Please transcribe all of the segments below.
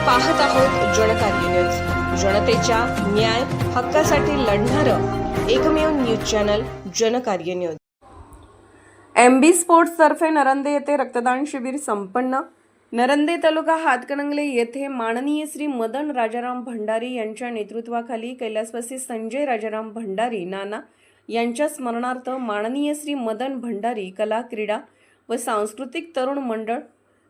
पाहत आहोत जनकार्य न्यूज, जनतेच्या न्याय हक्कासाठी लढणारं एकमेव news channel Jankarya news. MB sports तर्फे नरंदे येथे रक्तदान शिबिर संपन्न। नरंदे तालुका हातकणंगले येथे माननीय श्री मदन राजाराम भंडारी यांच्या नेतृत्वाखाली कैलासवासी संजय राजाराम भंडारी नाना यांच्या स्मरणार्थ माननीय श्री मदन भंडारी कला क्रीडा व सांस्कृतिक तरुण मंडळ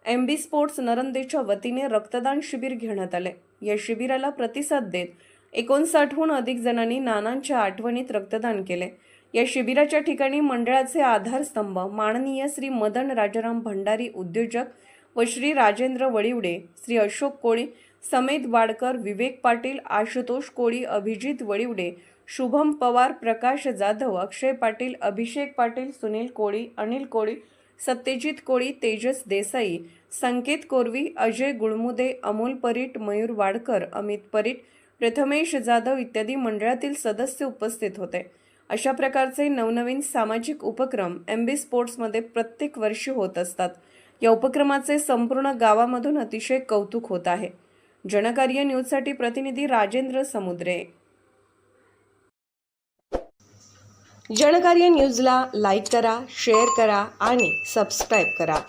MB स्पोर्ट्स नरंदेच्या वतीने रक्तदान शिबिर घेण्यात आले। या शिबिराला प्रतिसाद देत 59हून अधिक जणांनी नानांच्या आठवणीत रक्तदान केले। या शिबिराच्या ठिकाणी मंडळाचे आधारस्तंभ माननीय श्री मदन राजाराम भंडारी उद्योजक व श्री राजेंद्र वळिवडे, श्री अशोक कोळी, समेत वाडकर, विवेक पाटील, आशुतोष कोळी, अभिजित वळिवडे, शुभम पवार, प्रकाश जाधव, अक्षय पाटील, अभिषेक पाटील, सुनील कोळी, अनिल कोळी, सत्यजित कोळी, तेजस देसाई, संकेत कोरवी, अजय गुळमुदे, अमोल परीट, मयूर वाडकर, अमित परीट, प्रथमेश जाधव इत्यादी मंडळातील सदस्य उपस्थित होते। अशा प्रकारचे नवनवीन सामाजिक उपक्रम MB स्पोर्ट्समध्ये प्रत्येक वर्षी होत असतात। या उपक्रमाचे संपूर्ण गावामधून अतिशय कौतुक होत आहे। जनकार्य न्यूजसाठी प्रतिनिधी राजेंद्र समुद्रे। जनकार्य न्यूजला लाईक करा, शेअर करा आणि सबस्क्राईब करा।